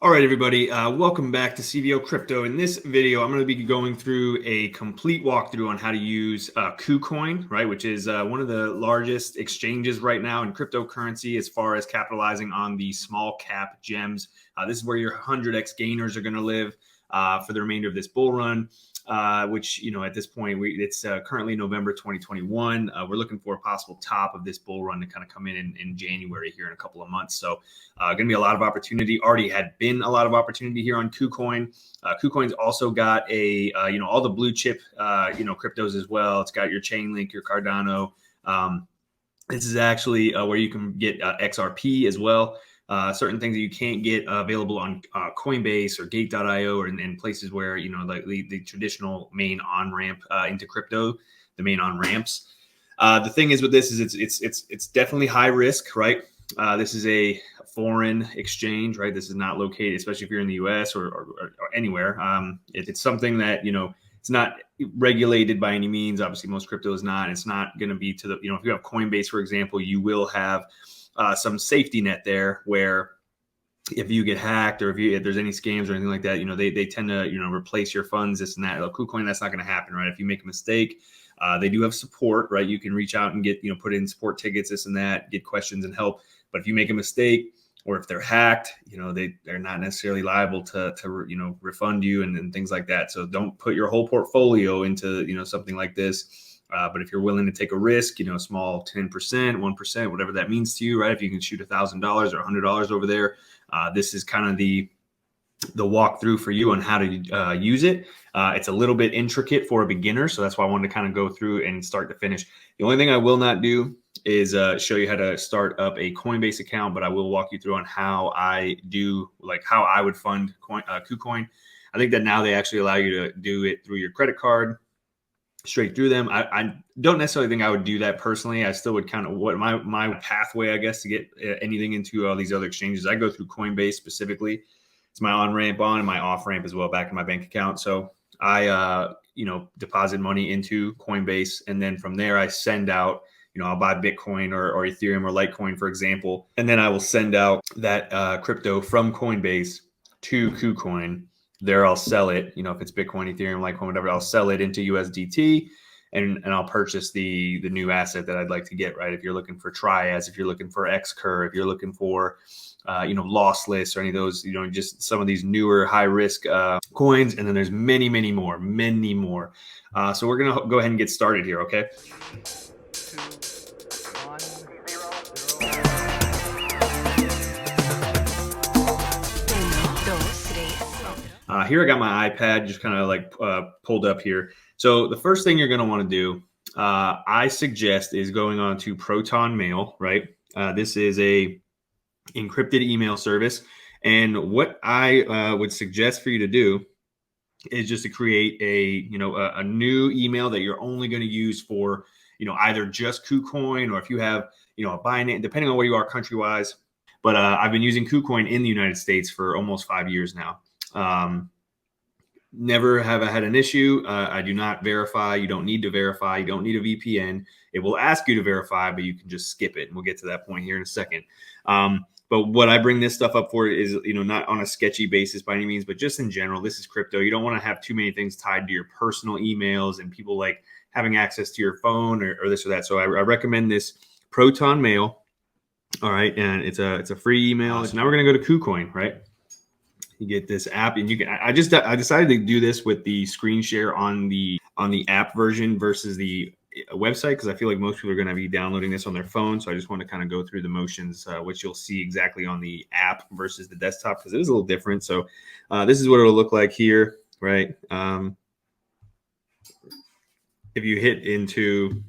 All right, everybody, welcome back to CVO Crypto. In this video, I'm going to be going through a complete walkthrough on how to use KuCoin, right, which is one of the largest exchanges right now in cryptocurrency as far as capitalizing on the small cap gems. This is where your 100x gainers are going to live for the remainder of this bull run. Which, at this point, it's currently November 2021. We're looking for a possible top of this bull run to kind of come in January here in a couple of months. So going to be a lot of opportunity. Already had been a lot of opportunity here on KuCoin. KuCoin's also got all the blue chip, cryptos as well. It's got your Chainlink, your Cardano. This is actually where you can get XRP as well. Certain things that you can't get available on Coinbase or Gate.io or in places where, like the traditional main on-ramp into crypto, the main on-ramps. The thing is with this is it's definitely high risk, right? This is a foreign exchange, right? This is not located, especially if you're in the US or anywhere. It's something that, it's not regulated by any means. Obviously, most crypto is not. It's not going to be to the, if you have Coinbase, for example, you will have some safety net there where if you get hacked or if there's any scams or anything like that, they tend to, replace your funds, this and that. KuCoin, that's not going to happen, right? If you make a mistake, they do have support, right? You can reach out and get, put in support tickets, this and that, get questions and help. But if you make a mistake or if they're hacked, they're not necessarily liable to refund you and things like that. So don't put your whole portfolio into, something like this. But if you're willing to take a risk, small 10%, 1%, whatever that means to you, right? If you can shoot $1,000 or $100 over there, this is kind of the walkthrough for you on how to use it. It's a little bit intricate for a beginner, so that's why I wanted to kind of go through and start to finish. The only thing I will not do is show you how to start up a Coinbase account, but I will walk you through on how I do, like how I would fund KuCoin. I think that now they actually allow you to do it through your credit card, straight through them. I don't necessarily think I would do that personally. I still would kind of what my pathway, I guess, to get anything into all these other exchanges. I go through Coinbase specifically. It's my on-ramp on and my off-ramp as well back in my bank account. So I, deposit money into Coinbase. And then from there, I send out, I'll buy Bitcoin or Ethereum or Litecoin, for example. And then I will send out that crypto from Coinbase to KuCoin. There I'll sell it, if it's Bitcoin, Ethereum, Litecoin, whatever, I'll sell it into USDT and I'll purchase the new asset that I'd like to get, right? If you're looking for Trias, if you're looking for Xcur, if you're looking for, lossless or any of those, just some of these newer high risk coins. And then there's many, many more. So we're going to go ahead and get started here. Okay. Here I got my iPad just kind of like pulled up here. So the first thing you're going to want to do, I suggest, is going on to Proton Mail, right? This is a encrypted email service. And what I would suggest for you to do is just to create a new email that you're only going to use for, either just KuCoin or if you have, a Binance, depending on where you are country-wise. But I've been using KuCoin in the United States for almost 5 years now. Never have I had an issue. I do not verify. You don't need to verify. You don't need a VPN. It will ask you to verify, but you can just skip it. And we'll get to that point here in a second. But what I bring this stuff up for is, not on a sketchy basis by any means, but just in general, this is crypto. You don't want to have too many things tied to your personal emails and people like having access to your phone or this or that. So I recommend this Proton Mail. All right. And it's a free email. So now we're going to go to KuCoin, right? You get this app, and you can. I decided to do this with the screen share on the app version versus the website because I feel like most people are going to be downloading this on their phone. So I just want to kind of go through the motions, which you'll see exactly on the app versus the desktop because it is a little different. So this is what it'll look like here, right? If you hit into,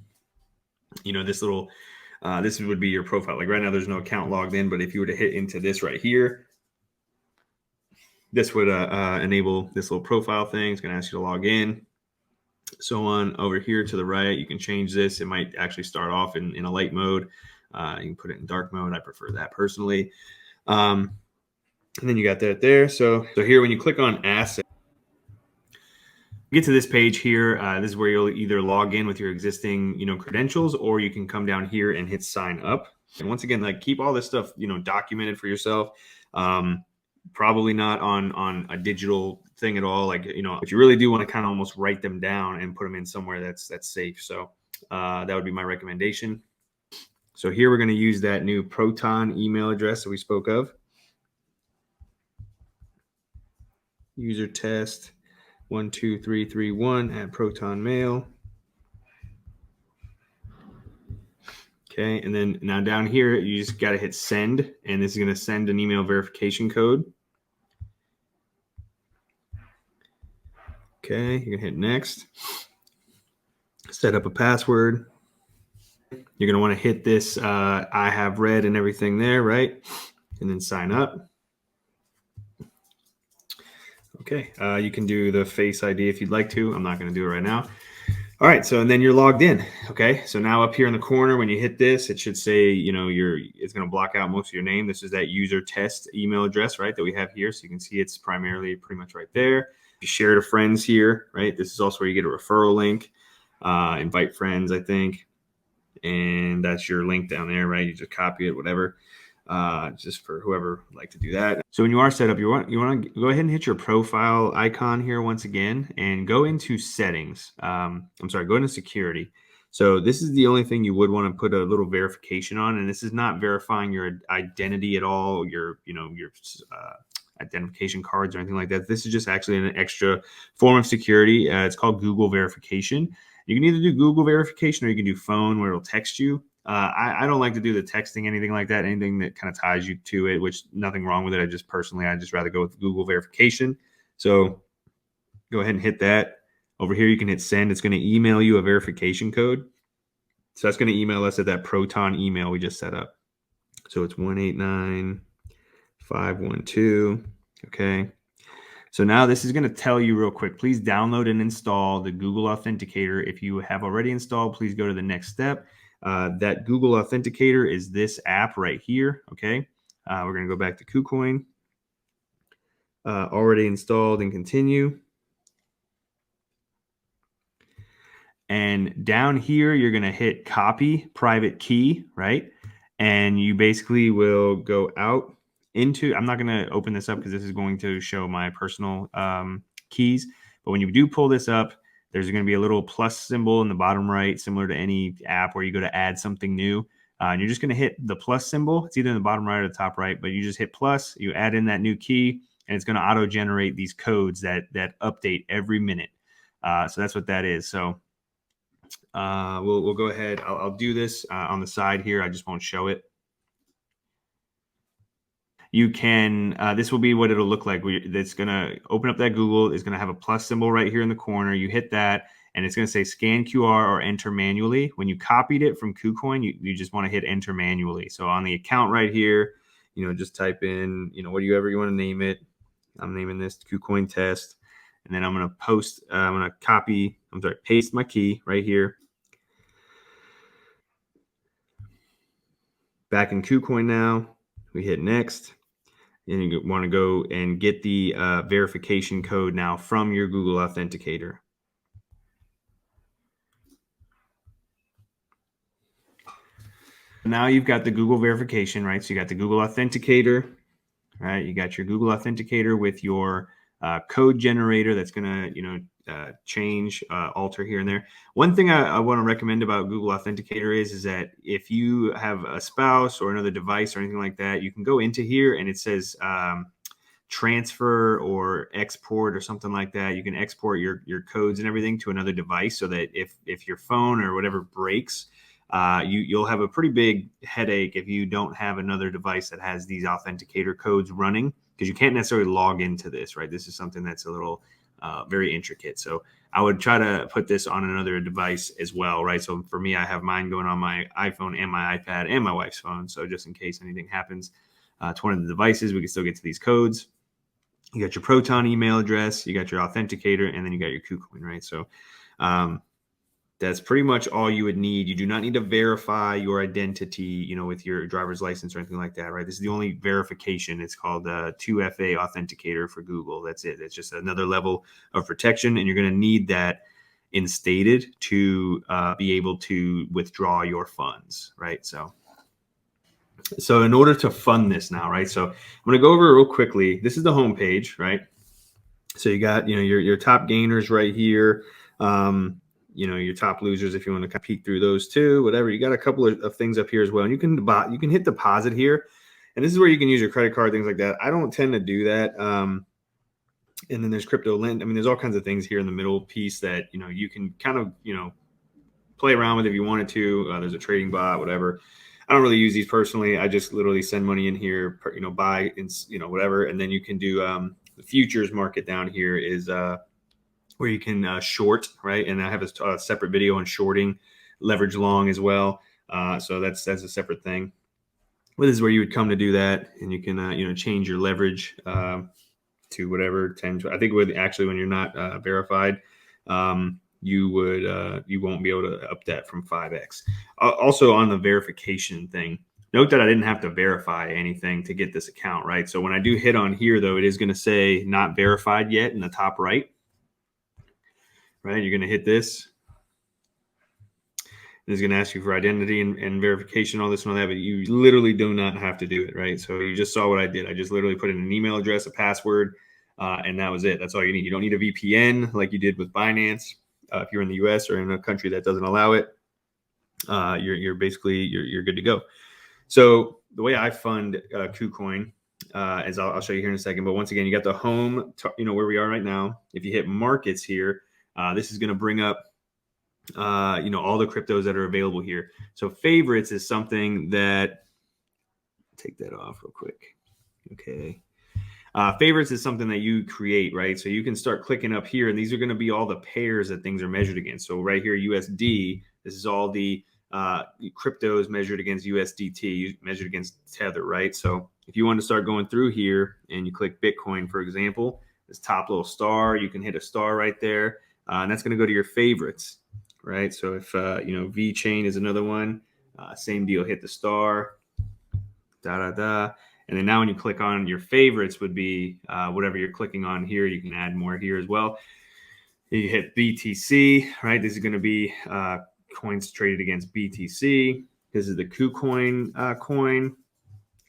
this little, this would be your profile. Like right now, there's no account logged in, but if you were to hit into this right here. This would enable this little profile thing. It's going to ask you to log in. So on over here to the right, you can change this. It might actually start off in a light mode. You can put it in dark mode. I prefer that personally. And then you got that there. So here, when you click on asset, get to this page here. This is where you'll either log in with your existing, credentials, or you can come down here and hit sign up. And once again, like keep all this stuff, documented for yourself. Probably not on a digital thing at all. Like, but you really do want to kind of almost write them down and put them in somewhere that's safe. So that would be my recommendation. So here we're going to use that new Proton email address that we spoke of. User test 12331 at Proton Mail. Okay, and then now down here, you just got to hit send, and this is going to send an email verification code. Okay, you're going to hit next. Set up a password. You're going to want to hit this I have read and everything there, right? And then sign up. Okay, you can do the Face ID if you'd like to. I'm not going to do it right now. All right, so and then you're logged in. Okay, so now up here in the corner, when you hit this, it should say, it's going to block out most of your name. This is that user test email address, right, that we have here. So you can see it's primarily pretty much right there. You share to friends here, right? This is also where you get a referral link. Invite friends, I think, and that's your link down there, right? You just copy it, whatever. Just for whoever would like to do that. So when you are set up, you want to go ahead and hit your profile icon here once again and go into settings. Go into security. So this is the only thing you would want to put a little verification on, and this is not verifying your identity at all, your identification cards or anything like that. This is just actually an extra form of security. It's called Google verification. You can either do Google verification or you can do phone where it'll text you. I don't like to do the texting, anything like that, anything that kind of ties you to it, which nothing wrong with it. I just rather go with Google verification. So go ahead and hit that. Over here, you can hit send. It's going to email you a verification code. So that's going to email us at that Proton email we just set up. So it's 189512. Okay. So now this is going to tell you real quick, please download and install the Google Authenticator. If you have already installed, please go to the next step. That Google Authenticator is this app right here. Okay. We're going to go back to KuCoin. Already installed and continue. And down here, you're going to hit copy private key, right? And you basically will go out into, I'm not going to open this up because this is going to show my personal keys. But when you do pull this up, there's going to be a little plus symbol in the bottom right, similar to any app where you go to add something new. And you're just going to hit the plus symbol. It's either in the bottom right or the top right, but you just hit plus, you add in that new key, and it's going to auto-generate these codes that update every minute. So that's what that is. So we'll go ahead. I'll do this on the side here. I just won't show it. You can, this will be what it'll look like. It's going to open up that Google. It's going to have a plus symbol right here in the corner. You hit that, and it's going to say scan QR or enter manually. When you copied it from KuCoin, you just want to hit enter manually. So on the account right here, just type in, whatever you want to name it. I'm naming this KuCoin test. And then I'm going to paste my key right here. Back in KuCoin now, we hit next. And you want to go and get the verification code now from your Google Authenticator. Now you've got the Google verification, right? So you got the Google Authenticator, right? You got your Google Authenticator with your code generator that's going to, change, alter here and there. One thing I want to recommend about Google Authenticator is that if you have a spouse or another device or anything like that, you can go into here and it says transfer or export or something like that. You can export your codes and everything to another device so that if your phone or whatever breaks, you'll have a pretty big headache if you don't have another device that has these authenticator codes running, because you can't necessarily log into this, right? This is something that's a little very intricate. So I would try to put this on another device as well, right? So for me, I have mine going on my iPhone and my iPad and my wife's phone. So just in case anything happens to one of the devices, we can still get to these codes. You got your Proton email address, you got your authenticator, and then you got your KuCoin, right? So that's pretty much all you would need. You do not need to verify your identity, with your driver's license or anything like that, right? This is the only verification. It's called 2FA Authenticator for Google. That's it. It's just another level of protection, and you're going to need that instated to be able to withdraw your funds, right? So So in order to fund this now, right? So I'm going to go over it real quickly. This is the home page, right? So you got, your top gainers right here. Your top losers, if you want to peek through those too, whatever. You got a couple of things up here as well. And you can hit deposit here. And this is where you can use your credit card, things like that. I don't tend to do that. And then there's crypto lend. I mean, there's all kinds of things here in the middle piece that, you can kind of, play around with if you wanted to. There's a trading bot, whatever. I don't really use these personally. I just literally send money in here, buy, whatever. And then you can do the futures market down here is where you can short, right? And I have a separate video on shorting, leverage long as well. So that's a separate thing. Well, this is where you would come to do that, and you can change your leverage to whatever 10. I think when you're not verified, you won't be able to up that from 5x. Also on the verification thing, note that I didn't have to verify anything to get this account, right? So when I do hit on here, though, it is going to say not verified yet in the top right. Right, you're going to hit this. It's going to ask you for identity and verification, all this and all that, but you literally do not have to do it, right? So you just saw what I did. I just literally put in an email address, a password, and that was it. That's all you need. You don't need a VPN like you did with Binance. If you're in the US or in a country that doesn't allow it, you're good to go. So the way I fund KuCoin, as I'll show you here in a second, but once again, you got the home, where we are right now. If you hit markets here, this is going to bring up, all the cryptos that are available here. So favorites is something that, take that off real quick. Okay. Favorites is something that you create, right? So you can start clicking up here, and these are going to be all the pairs that things are measured against. So right here, USD, this is all the cryptos measured against USDT, measured against Tether, right? So if you want to start going through here and you click Bitcoin, for example, this top little star, you can hit a star right there. And that's going to go to your favorites, right? So if, V chain is another one, same deal, hit the star, And then now when you click on your favorites would be whatever you're clicking on here. You can add more here as well. You hit BTC, right? This is going to be coins traded against BTC. This is the KuCoin coin.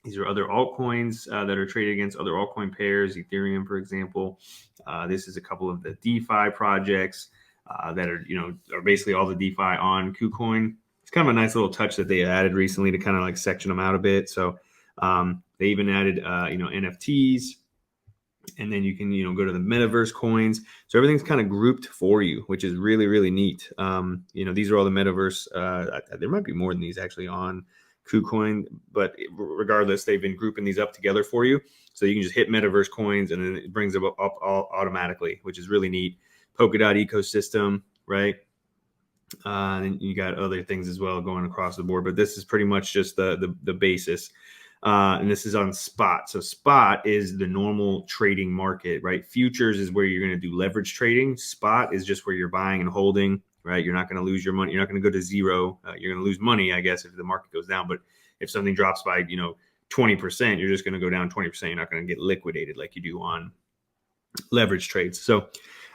These are other altcoins that are traded against other altcoin pairs, Ethereum, for example. This is a couple of the DeFi projects that are basically all the DeFi on KuCoin. It's kind of a nice little touch that they added recently to kind of like section them out a bit. So they even added, NFTs, and then you can, go to the metaverse coins. So everything's kind of grouped for you, which is really, really neat. These are all the metaverse. There might be more than these actually on KuCoin, but regardless, they've been grouping these up together for you. So you can just hit metaverse coins and then it brings them up all automatically, which is really neat. Polkadot ecosystem, right? And you got other things as well going across the board, but this is pretty much just the basis. And this is on spot. So spot is the normal trading market, right? Futures is where you're going to do leverage trading. Spot is just where you're buying and holding, right? You're not going to lose your money. You're not going to go to zero. You're going to lose money, I guess, if the market goes down. But if something drops by, 20%, you're just going to go down 20%. You're not going to get liquidated like you do on leverage trades. So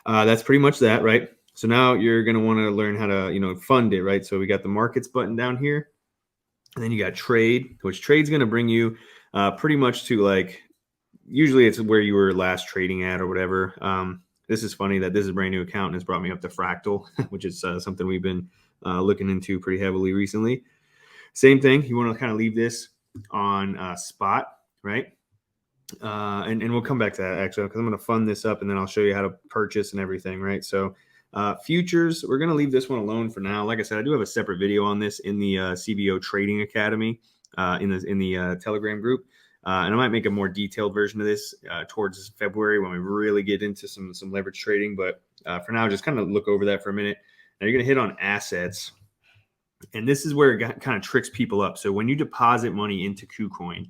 that's pretty much that, right? So now you're going to want to learn how to, fund it, right? So we got the markets button down here. And then you got trade, which trade's going to bring you pretty much to usually it's where you were last trading at or whatever. This is funny that this is a brand new account and it's brought me up to Fractal, which is something we've been looking into pretty heavily recently. Same thing. You want to kind of leave this on spot, right? And we'll come back to that actually, because I'm going to fund this up and then I'll show you how to purchase and everything, right? So futures, we're going to leave this one alone for now. Like I said, I do have a separate video on this in the CVO Trading Academy in the Telegram group. And I might make a more detailed version of this towards February when we really get into some leverage trading. But for now, just kind of look over that for a minute. Now you're going to hit on assets. And this is where it kind of tricks people up. So when you deposit money into KuCoin,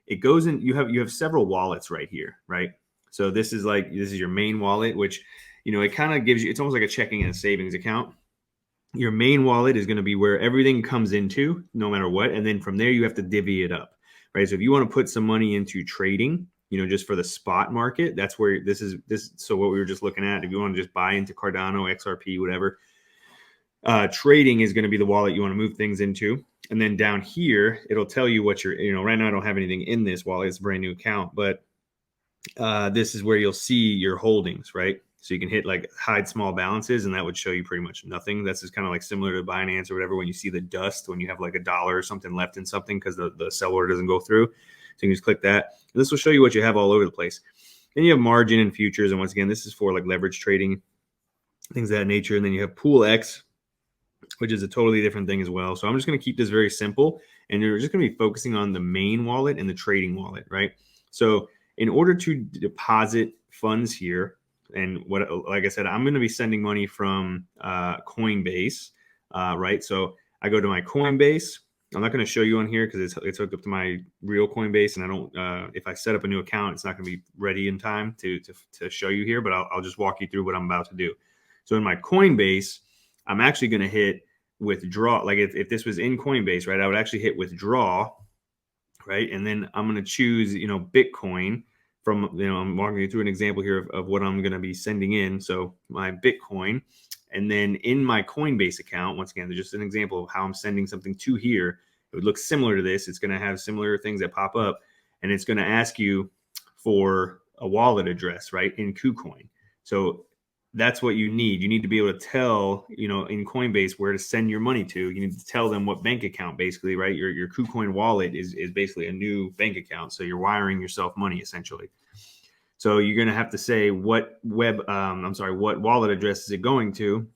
it goes in, you have several wallets right here, right? So this is your main wallet, which it kind of gives you, it's almost like a checking and savings account. Your main wallet is going to be where everything comes into no matter what. And then from there, you have to divvy it up, right? So if you want to put some money into trading, just for the spot market, that's where this is. So what we were just looking at, if you want to just buy into Cardano, XRP, whatever, trading is going to be the wallet you want to move things into. And then down here, it'll tell you what right now I don't have anything in this wallet. It's a brand new account, but this is where you'll see your holdings, right? So you can hit like hide small balances, and that would show you pretty much nothing. That's just kind of like similar to Binance or whatever. When you see the dust, when you have like $1 or something left in something because the sell order doesn't go through, so you can just click that. And this will show you what you have all over the place. Then you have margin and futures, and once again, this is for like leverage trading, things of that nature. And then you have Pool X, which is a totally different thing as well. So I'm just going to keep this very simple, and you're just going to be focusing on the main wallet and the trading wallet, right? So in order to deposit funds here, and like I said, I'm going to be sending money from Coinbase, right? So I go to my Coinbase. I'm not going to show you on here because it's hooked up to my real Coinbase, and I don't. If I set up a new account, it's not going to be ready in time to show you here. But I'll just walk you through what I'm about to do. So in my Coinbase, I'm actually going to hit withdraw. Like if this was in Coinbase, right, I would actually hit withdraw, right? And then I'm going to choose, Bitcoin from, I'm walking you through an example here of what I'm going to be sending in. So my Bitcoin, and then in my Coinbase account, once again, there's just an example of how I'm sending something to here. It would look similar to this. It's going to have similar things that pop up, and it's going to ask you for a wallet address, right, in KuCoin. So that's what you need. You need to be able to tell, in Coinbase where to send your money to. You need to tell them what bank account, basically, right? Your KuCoin wallet is basically a new bank account. So you're wiring yourself money essentially. So you're going to have to say what wallet address is it going to?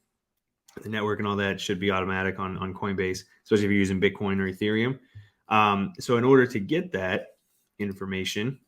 The network and all that should be automatic on Coinbase, especially if you're using Bitcoin or Ethereum. So in order to get that information,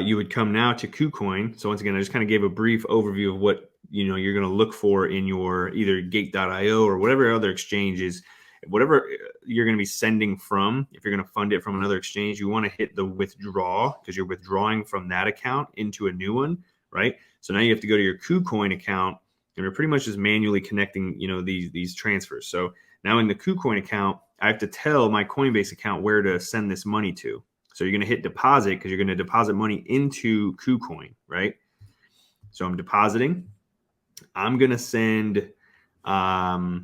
you would come now to KuCoin. So once again, I just kind of gave a brief overview of what you're going to look for in your either Gate.io or whatever other exchanges, whatever you're going to be sending from. If you're going to fund it from another exchange, you want to hit the withdraw because you're withdrawing from that account into a new one, right? So now you have to go to your KuCoin account, and we're pretty much just manually connecting, these transfers. So now in the KuCoin account, I have to tell my Coinbase account where to send this money to. So you're going to hit deposit because you're going to deposit money into KuCoin, right? So I'm depositing. I'm going to send Bitcoin,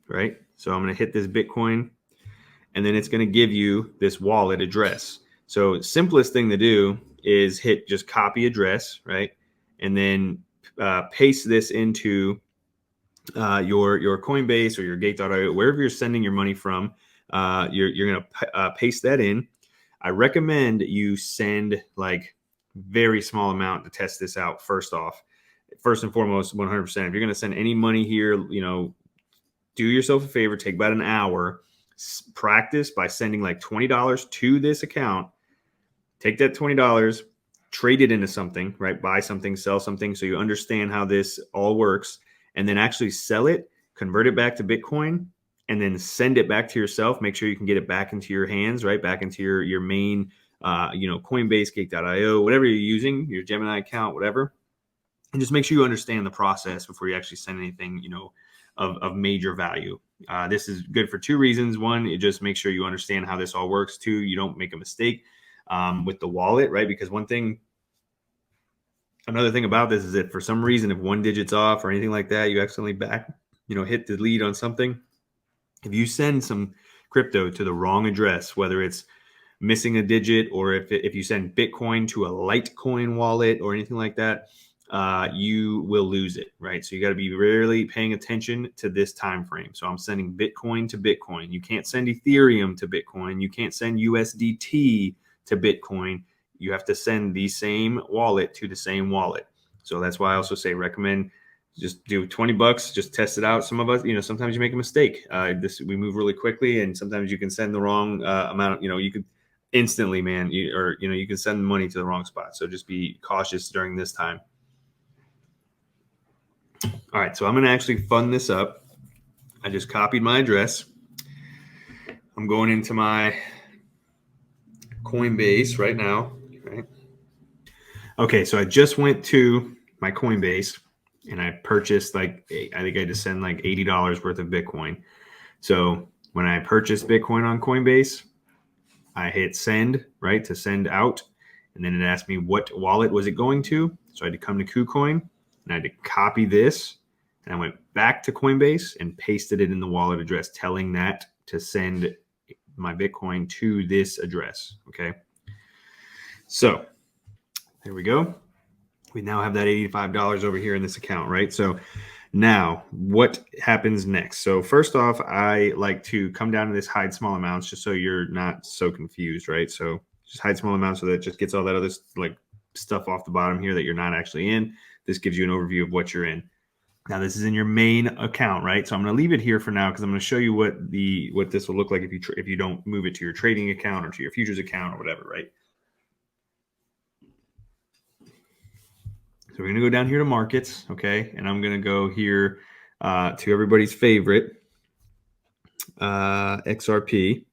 right? So I'm going to hit this Bitcoin, and then it's going to give you this wallet address. So simplest thing to do is hit just copy address, right? And then paste this into your Coinbase or your Gate.io, wherever you're sending your money from. You're going to paste that in. I recommend you send like very small amount to test this out. First and foremost, 100%. If you're going to send any money here, do yourself a favor, take about an hour, practice by sending like $20 to this account. Take that $20, trade it into something, right? Buy something, sell something, so you understand how this all works, and then actually sell it, convert it back to Bitcoin, and then send it back to yourself. Make sure you can get it back into your hands, right? Back into your main, Coinbase, Gate.io, whatever you're using, your Gemini account, whatever. And just make sure you understand the process before you actually send anything, of major value. This is good for two reasons. One, it just makes sure you understand how this all works. Two, you don't make a mistake with the wallet, right? Because another thing about this is that for some reason, if one digit's off or anything like that, you accidentally hit delete on something. If you send some crypto to the wrong address, whether it's missing a digit or if you send Bitcoin to a Litecoin wallet or anything like that, you will lose it, right? So you got to be really paying attention to this time frame. So I'm sending Bitcoin to Bitcoin. You can't send Ethereum to Bitcoin. You can't send USDT to Bitcoin. You have to send the same wallet to the same wallet. So that's why I also say recommend just do $20, just test it out. Some of us, sometimes you make a mistake. We move really quickly, and sometimes you can send the wrong amount. You could instantly, man, you can send money to the wrong spot. So just be cautious during this time. All right, so I'm going to actually fund this up. I just copied my address. I'm going into my Coinbase right now. Right. Okay, so I just went to my Coinbase and I purchased I think I had to send like $80 worth of Bitcoin. So when I purchased Bitcoin on Coinbase, I hit send, right, to send out. And then it asked me what wallet was it going to. So I had to come to KuCoin and I had to copy this, and I went back to Coinbase and pasted it in the wallet address, telling that to send my Bitcoin to this address. Okay. So there we go. We now have that $85 over here in this account, right? So now what happens next? So first off, I like to come down to this hide small amounts just so you're not so confused, right? So just hide small amounts so that it just gets all that other like stuff off the bottom here that you're not actually in. This gives you an overview of what you're in. Now this is in your main account, right? So I'm going to leave it here for now because I'm going to show you what this will look like if you don't move it to your trading account or to your futures account or whatever, right? So we're going to go down here to markets, okay? And I'm going to go here to everybody's favorite, XRP,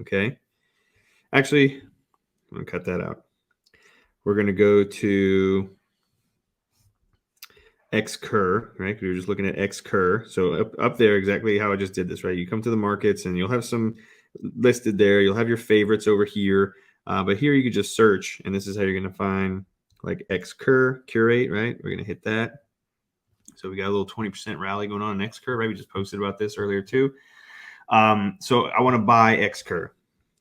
okay? Actually, I'm going to cut that out. We're going to go to XCur, right? We were just looking at XCur. So up there, exactly how I just did this, right? You come to the markets and you'll have some listed there. You'll have your favorites over here. But here you could just search, and this is how you're going to find like XCur, curate, right? We're going to hit that. So we got a little 20% rally going on in XCur, right? We just posted about this earlier too. So I want to buy XCur.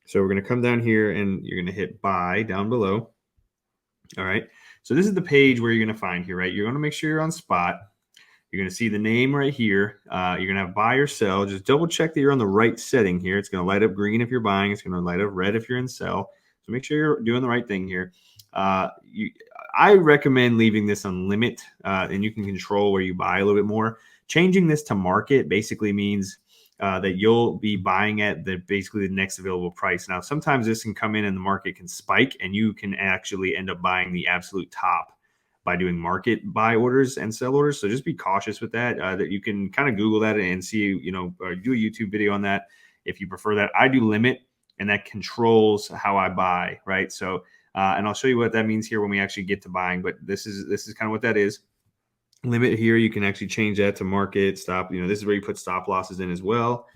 So we're going to come down here and you're going to hit buy down below. All right. So this is the page where you're going to find here, right? You're going to make sure you're on spot. You're going to see the name right here. You're going to have buy or sell. Just double check that you're on the right setting here. It's going to light up green if you're buying. It's going to light up red if you're in sell. So make sure you're doing the right thing here. I recommend leaving this on limit, and you can control where you buy a little bit more. Changing this to market basically means that you'll be buying at basically the next available price. Now, sometimes this can come in and the market can spike, and you can actually end up buying the absolute top by doing market buy orders and sell orders. So just be cautious with that. That you can kind of Google that and see, or do a YouTube video on that if you prefer that. I do limit, and that controls how I buy, right? So. And I'll show you what that means here when we actually get to buying. But this is kind of what that is. Limit here, you can actually change that to market, stop. This is where you put stop losses in as well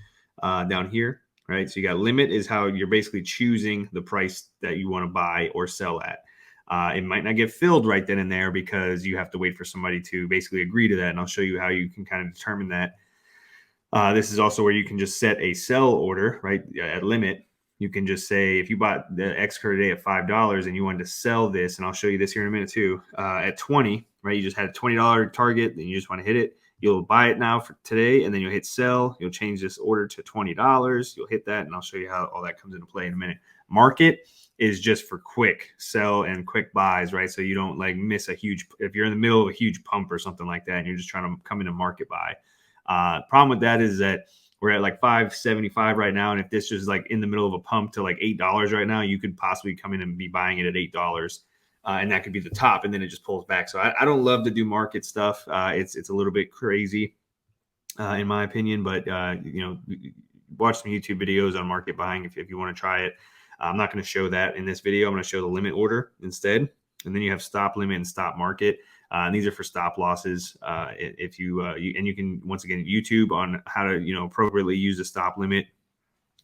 down here, right? So you got limit is how you're basically choosing the price that you want to buy or sell at. It might not get filled right then and there because you have to wait for somebody to basically agree to that. And I'll show you how you can kind of determine that. This is also where you can just set a sell order, right, at limit. You can just say if you bought the XCur today at $5 and you wanted to sell this, and I'll show you this here in a minute too, at 20, right? You just had a $20 target, and you just want to hit it. You'll buy it now for today, and then you'll hit sell. You'll change this order to $20. You'll hit that, and I'll show you how all that comes into play in a minute. Market is just for quick sell and quick buys, right? So you don't like miss if you're in the middle of a huge pump or something like that, and you're just trying to come in a market buy. Problem with that is that we're at like $5.75 right now. And if this is like in the middle of a pump to like $8 right now, you could possibly come in and be buying it at $8. And that could be the top. And then it just pulls back. So I don't love to do market stuff. It's a little bit crazy in my opinion, but watch some YouTube videos on market buying if you want to try it. I'm not going to show that in this video. I'm going to show the limit order instead. And then you have stop limit and stop market. And these are for stop losses. If you can, once again, YouTube on how to, appropriately use the stop limit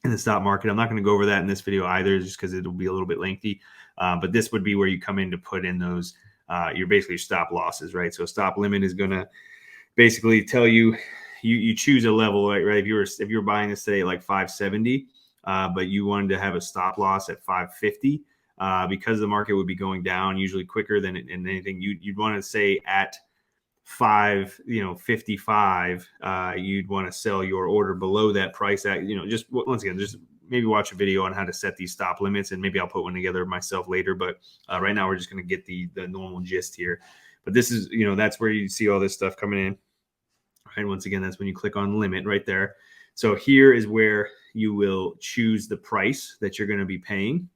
and the stop market. I'm not going to go over that in this video either, just because it'll be a little bit lengthy. But this would be where you come in to put in those, you're basically stop losses, right? So stop limit is going to basically tell you choose a level, right? If you were buying this today at like 570, but you wanted to have a stop loss at 550. Because the market would be going down usually quicker than anything, you'd want to say at 555, you'd want to sell your order below that price at, just once again, just maybe watch a video on how to set these stop limits, and maybe I'll put one together myself later. But right now we're just going to get the normal gist here. But this is, that's where you see all this stuff coming in. Right. Once again, that's when you click on limit right there. So here is where you will choose the price that you're going to be paying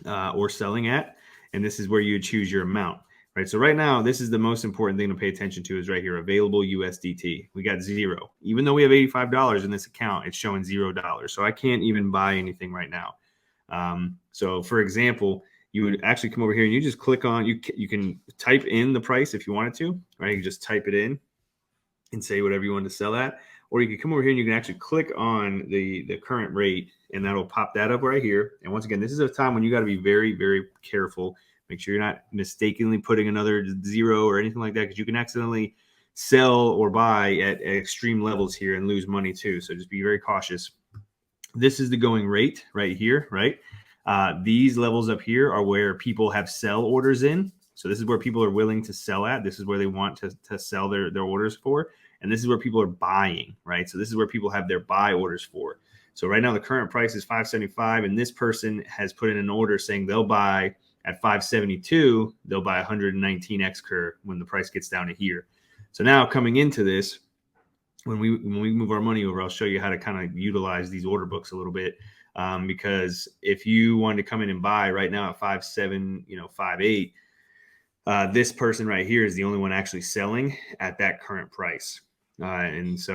or selling at. And this is where you choose your amount, right? So right now, this is the most important thing to pay attention to is right here, available USDT. We got 0. Even though we have $85 in this account, it's showing $0. So I can't even buy anything right now. So for example, you would actually come over here and you just click on, you can type in the price if you wanted to, right? You can just type it in and say whatever you want to sell at. Or you can come over here and you can actually click on the current rate, and that'll pop that up right here. And once again, this is a time when you got to be very, very careful. Make sure you're not mistakenly putting another 0 or anything like that, because you can accidentally sell or buy at extreme levels here and lose money too. So just be very cautious. This is the going rate right here, right? These levels up here are where people have sell orders in. So this is where people are willing to sell at. This is where they want to sell their orders for. And this is where people are buying, right? So this is where people have their buy orders for. So right now the current price is 575, and this person has put in an order saying they'll buy at 572. They'll buy 119 X-Cur when the price gets down to here. So now coming into this, when we move our money over, I'll show you how to kind of utilize these order books a little bit. Because if you wanted to come in and buy right now at 5.7, 5.8, this person right here is the only one actually selling at that current price. And it's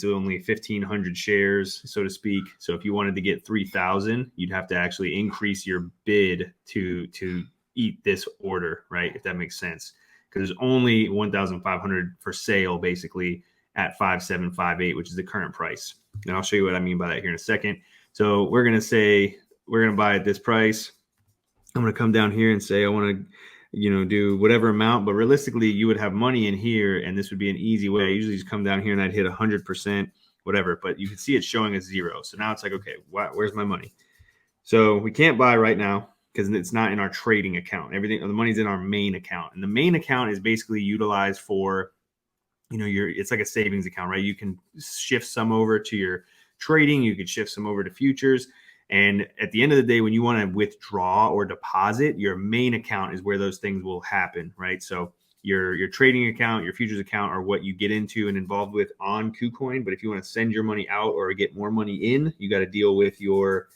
only 1,500 shares, so to speak. So if you wanted to get 3,000, you'd have to actually increase your bid to eat this order, right? If that makes sense, because there's only 1,500 for sale, basically at 5.758, which is the current price. And I'll show you what I mean by that here in a second. So we're gonna say we're gonna buy at this price. I'm gonna come down here and say I want to, do whatever amount, but realistically you would have money in here and this would be an easy way. I usually just come down here and I'd hit 100%, whatever, but you can see it showing a 0. So now it's like, okay, where's my money? So we can't buy right now because it's not in our trading account. Everything, the money's in our main account, and the main account is basically utilized for, it's like a savings account, right? You can shift some over to your trading. You could shift some over to futures. And at the end of the day, when you want to withdraw or deposit, your main account is where those things will happen, right? So your trading account, your futures account are what you get into and involved with on KuCoin. But if you want to send your money out or get more money in, you got to deal with your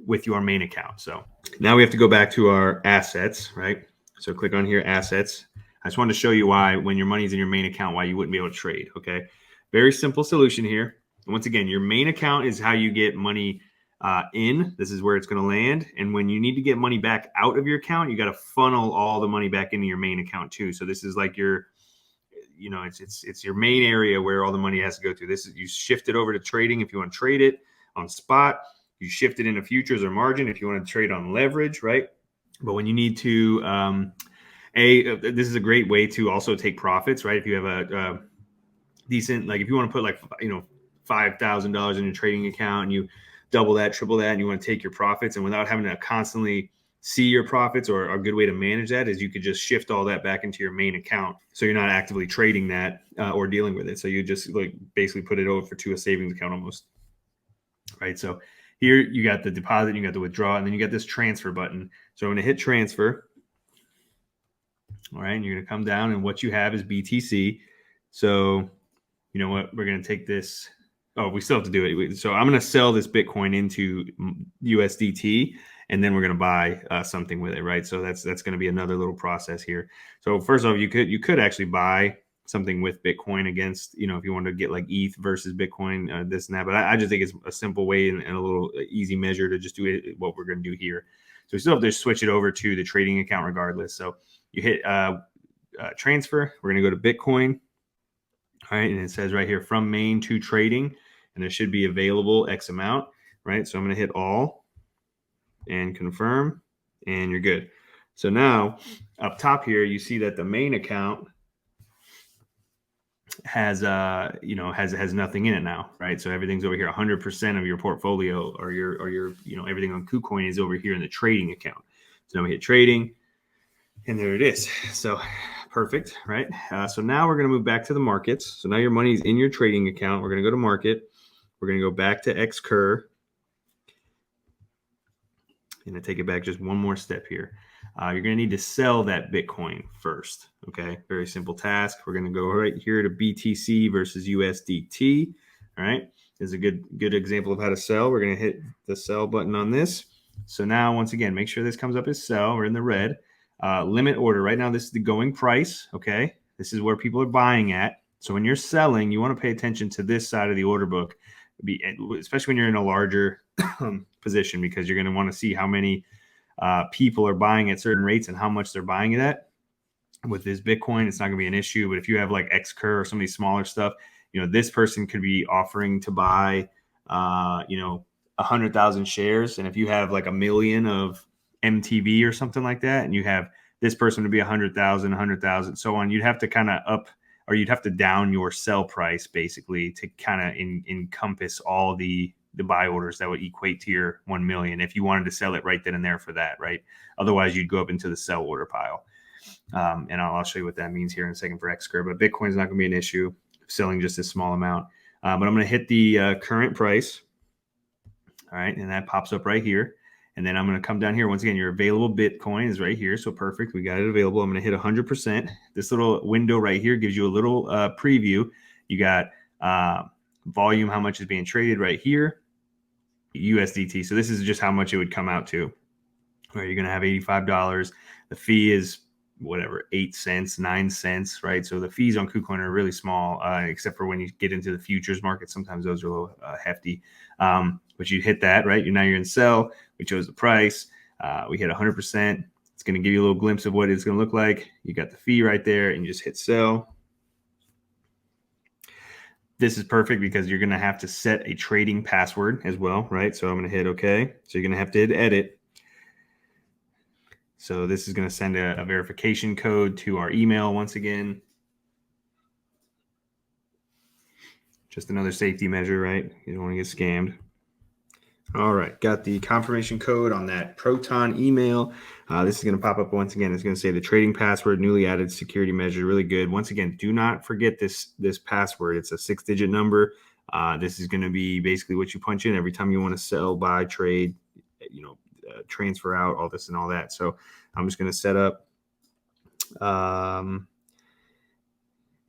main account. So now we have to go back to our assets, right? So click on here, assets. I just wanted to show you why, when your money's in your main account, why you wouldn't be able to trade. Okay, very simple solution here. Once again, your main account is how you get money in. This is where it's going to land. And when you need to get money back out of your account, you got to funnel all the money back into your main account too. So this is like your, it's your main area where all the money has to go through. This is, you shift it over to trading if you want to trade it on spot. You shift it into futures or margin if you want to trade on leverage, right? But when you need to, this is a great way to also take profits, right? If you have a decent, like if you want to put like, $5,000 in your trading account and you double that, triple that, and you want to take your profits, and without having to constantly see your profits, or a good way to manage that is you could just shift all that back into your main account. So you're not actively trading that or dealing with it. So you just like basically put it over to a savings account almost, right? So here you got the deposit, you got the withdraw, and then you got this transfer button. So I'm going to hit transfer. All right, and you're going to come down, and what you have is BTC. So you know what? We're going to take this. Oh, we still have to do it. So I'm going to sell this Bitcoin into USDT, and then we're going to buy something with it, right? So that's going to be another little process here. So first off, you could actually buy something with Bitcoin against, if you want to get like ETH versus Bitcoin, this and that. But I just think it's a simple way and a little easy measure to just do it, what we're going to do here. So we still have to switch it over to the trading account regardless. So you hit transfer. We're going to go to Bitcoin. All right, and it says right here, from main to trading, and there should be available X amount, right? So I'm going to hit all and confirm, and you're good. So now up top here, you see that the main account has has nothing in it now, right? So everything's over here. 100% of your portfolio or your everything on KuCoin is over here in the trading account. So now we hit trading, and there it is. So perfect, right? So now we're going to move back to the markets. So now your money's in your trading account. We're going to go to market. We're going to go back to X-Cur. I'm going to take it back just one more step here. You're going to need to sell that Bitcoin first. Okay, very simple task. We're going to go right here to BTC versus USDT. All right, this is a good example of how to sell. We're going to hit the sell button on this. So now, once again, make sure this comes up as sell. We're in the red. Limit order. Right now, this is the going price. Okay, this is where people are buying at. So when you're selling, you want to pay attention to this side of the order book, especially when you're in a larger position, because you're going to want to see how many people are buying at certain rates and how much they're buying it at. With this Bitcoin, it's not going to be an issue. But if you have like X-Cur or some of these smaller stuff, this person could be offering to buy, 100,000 shares. And if you have like 1 million of MTV or something like that, and you have this person would be 100,000, 100,000, so on. You'd have to kind of up, or you'd have to down your sell price basically to kind of encompass all the buy orders that would equate to your 1 million if you wanted to sell it right then and there for that, right? Otherwise, you'd go up into the sell order pile. And I'll show you what that means here in a second for XCurve, but Bitcoin is not going to be an issue selling just a small amount. But I'm going to hit the current price. All right. And that pops up right here. And then I'm going to come down here. Once again, your available Bitcoin is right here. So perfect. We got it available. I'm going to hit 100%. This little window right here gives you a little preview. You got volume, how much is being traded right here, USDT. So this is just how much it would come out to. Where you're going to have $85. The fee is whatever, 8 cents, 9 cents, right? So the fees on KuCoin are really small, except for when you get into the futures market. Sometimes those are a little hefty. But you hit that, right? Now you're in sell. We chose the price. We hit 100%. It's going to give you a little glimpse of what it's going to look like. You got the fee right there, and you just hit sell. This is perfect because you're going to have to set a trading password as well, right? So I'm going to hit OK. So you're going to have to hit edit. So this is going to send a verification code to our email once again. Just another safety measure, right? You don't want to get scammed. All right, got the confirmation code on that Proton email. This is going to pop up once again. It's going to say the trading password, newly added security measure, really good. Once again, do not forget this password. It's a 6-digit number. This is going to be basically what you punch in every time you want to sell, buy, trade, transfer out, all this and all that. So I'm just going to set up an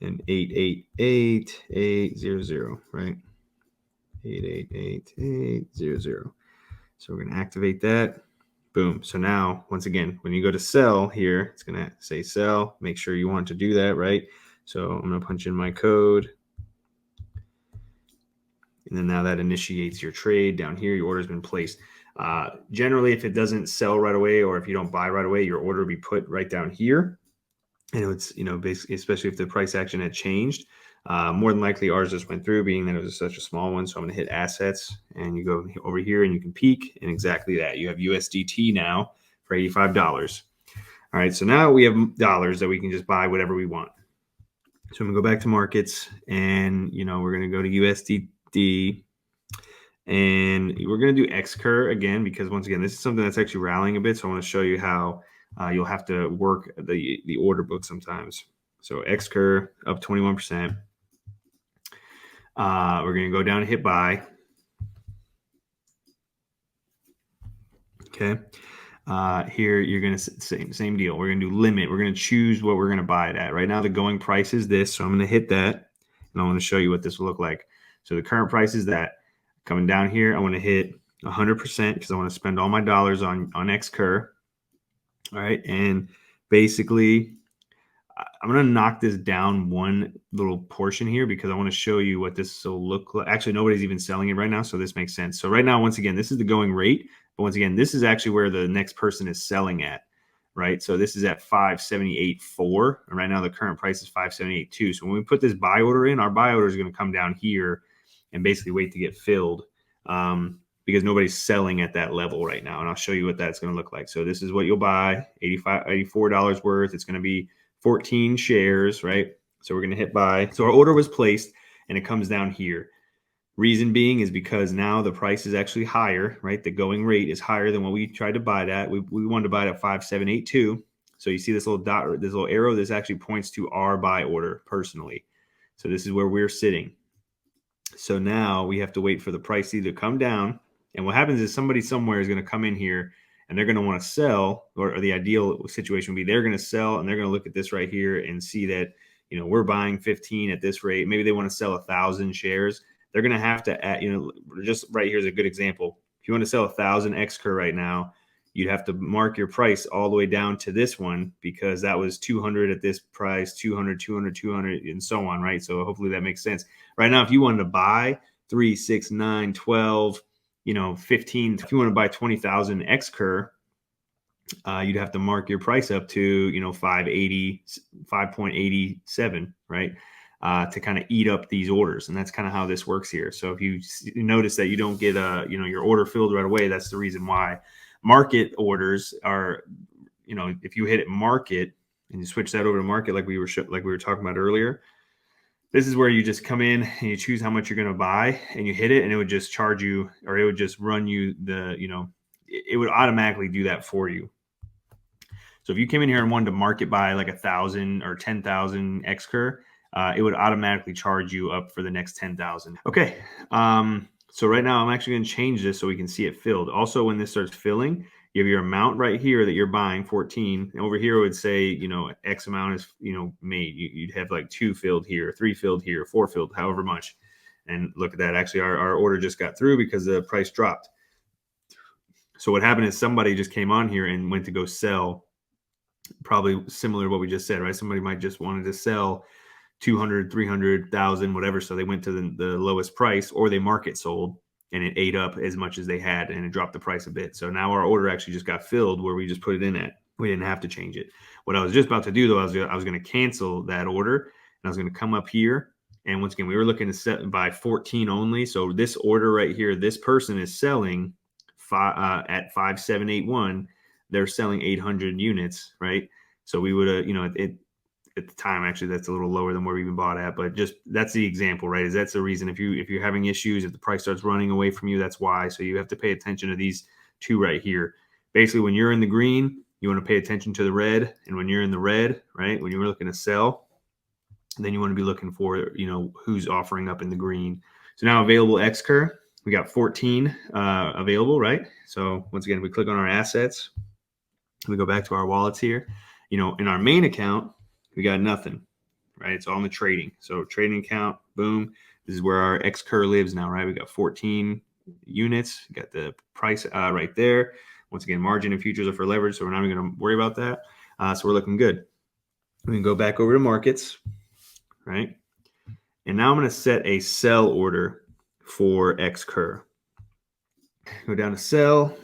888-800, right? 888-800. So we're going to activate that. Boom. So now, once again, when you go to sell here, it's going to say sell. Make sure you want to do that, right? So I'm going to punch in my code. And then now that initiates your trade down here. Your order has been placed. Generally, if it doesn't sell right away, or if you don't buy right away, your order will be put right down here. And it's, basically, especially if the price action had changed, more than likely ours just went through, being that it was such a small one. So I'm going to hit assets, and you go over here and you can peek, and exactly that. You have USDT now for $85. All right. So now we have dollars that we can just buy whatever we want. So I'm going to go back to markets, and, we're going to go to USDT. And we're going to do XCurve again, because once again, this is something that's actually rallying a bit. So I want to show you how you'll have to work the order book sometimes. So XCurve up 21%. We're going to go down and hit buy. Okay. Here you're going to same deal. We're going to do limit. We're going to choose what we're going to buy it at. Right now the going price is this. So I'm going to hit that, and I want to show you what this will look like. So the current price is that. Coming down here, I want to hit 100% because I want to spend all my dollars on XCurve. All right. And basically, I'm going to knock this down one little portion here because I want to show you what this will look like. Actually, nobody's even selling it right now, so this makes sense. So right now, once again, this is the going rate. But once again, this is actually where the next person is selling at, right? So this is at 578.4. And right now, the current price is 578.2. So when we put this buy order in, our buy order is going to come down here and basically wait to get filled because nobody's selling at that level right now. And I'll show you what that's going to look like. So this is what you'll buy, $84 worth. It's going to be 14 shares, right? So we're going to hit buy. So our order was placed, and it comes down here. Reason being is because now the price is actually higher, right? The going rate is higher than what we tried to buy it at. We wanted to buy it at 578.2. So you see this little dot, this little arrow, this actually points to our buy order personally. So this is where we're sitting. So now we have to wait for the price to either come down. And what happens is somebody somewhere is going to come in here, and they're going to want to sell, or the ideal situation would be they're going to sell, and they're going to look at this right here and see that, we're buying 15 at this rate. Maybe they want to sell 1,000 shares. They're going to have to add, just right here is a good example. If you want to sell 1,000 XCurve right now, you'd have to mark your price all the way down to this one because that was 200 at this price, 200, 200, 200, and so on, right? So hopefully that makes sense. Right now, if you wanted to buy 3, 6, 9, 12, 15, if you want to buy 20,000 XCurve, you'd have to mark your price up to, 580, 5.87, right? To kind of eat up these orders. And that's kind of how this works here. So if you notice that you don't get your order filled right away, that's the reason why. Market orders are, you know, if you hit it market and you switch that over to market, like we were talking about earlier, this is where you just come in and you choose how much you're going to buy and you hit it, and it would just charge you, or it would just run you the, you know, it would automatically do that for you. So if you came in here and wanted to market buy like 1,000 or 10,000 XCur, it would automatically charge you up for the next 10,000. Okay. So right now I'm actually going to change this so we can see it filled. Also, when this starts filling, you have your amount right here that you're buying, 14. And over here it would say, you know, X amount is, you know, made. You'd have like 2 filled here, 3 filled here, 4 filled, however much. And look at that. Actually, our order just got through because the price dropped. So what happened is somebody just came on here and went to go sell, probably similar to what we just said, right? Somebody might just wanted to sell 200, 300,000, whatever. So they went to the lowest price, or they market sold, and it ate up as much as they had, and it dropped the price a bit. So now our order actually just got filled where we just put it in at. We didn't have to change it. What I was just about to do, though, I was going to cancel that order, and I was going to come up here. And once again, we were looking to set by 14 only. So this order right here, this person is selling at 5781. They're selling 800 units, right? So we would have, you know, at the time, actually, that's a little lower than where we even bought at, but just that's the example, right? Is that's the reason. If you're having issues, if the price starts running away from you, that's why. So you have to pay attention to these two right here. Basically, when you're in the green, you want to pay attention to the red, and when you're in the red, right, when you're looking to sell, then you want to be looking for, you know, who's offering up in the green. So now available XCur, we got 14 available, right? So once again, we click on our assets, we go back to our wallets here. You know, in our main account, we got nothing, right? It's all in the trading. So trading account, boom. This is where our XCur lives now, right? We got 14 units. We got the price right there. Once again, margin and futures are for leverage, so we're not even going to worry about that. So we're looking good. We can go back over to markets, right? And now I'm going to set a sell order for XCur. Go down to sell.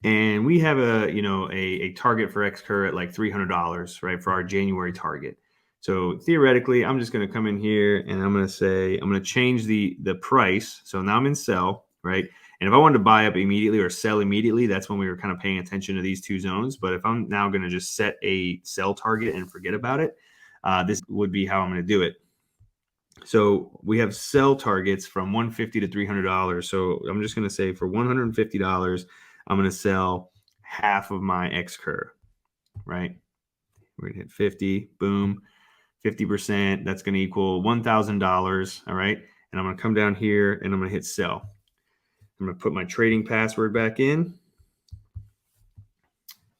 And we have a target for XCur at like $300, right, for our January target. So theoretically, I'm just going to come in here and I'm going to say, I'm going to change the price. So now I'm in sell, right? And if I wanted to buy up immediately or sell immediately, that's when we were kind of paying attention to these two zones. But if I'm now going to just set a sell target and forget about it, this would be how I'm going to do it. So we have sell targets from $150 to $300. So I'm just going to say for $150, I'm going to sell half of my XCur, right? We're going to hit 50, boom, 50%. That's going to equal $1,000, all right? And I'm going to come down here and I'm going to hit sell. I'm going to put my trading password back in.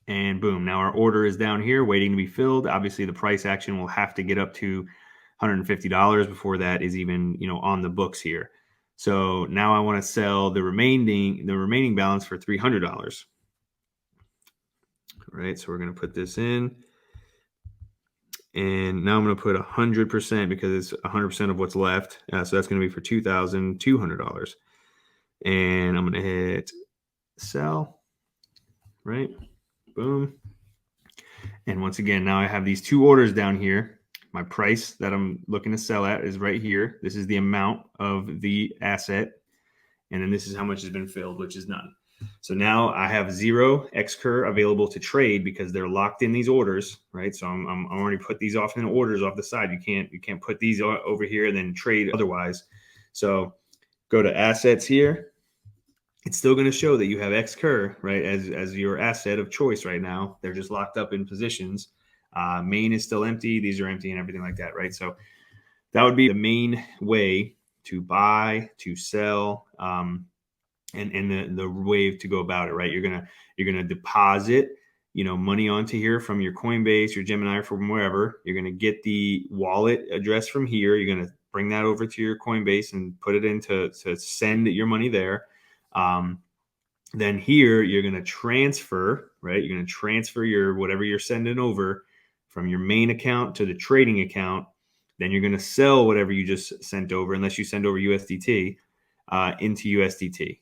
And boom, now our order is down here waiting to be filled. Obviously, the price action will have to get up to $150 before that is even, you know, on the books here. So now I want to sell the remaining balance for $300. All right, so we're going to put this in. And now I'm going to put 100% because it's 100% of what's left. So that's going to be for $2,200. And I'm going to hit sell, right? Boom. And once again, now I have these two orders down here. My price that I'm looking to sell at is right here. This is the amount of the asset. And then this is how much has been filled, which is none. So now I have 0 XCur available to trade because they're locked in these orders, right? So I'm already put these off in orders off the side. You can't put these over here and then trade otherwise. So go to assets here. It's still going to show that you have XCur, right, as your asset of choice right now. They're just locked up in positions. Main is still empty. These are empty and everything like that, right? So that would be the main way to buy, to sell, and the way to go about it, right? You're gonna deposit, you know, money onto here from your Coinbase, your Gemini, or from wherever. You're gonna get the wallet address from here. You're gonna bring that over to your Coinbase and put it in to send your money there. Then here you're going to transfer, right? You're going to transfer your whatever you're sending over from your main account to the trading account. Then you're going to sell whatever you just sent over, unless you send over USDT, into USDT,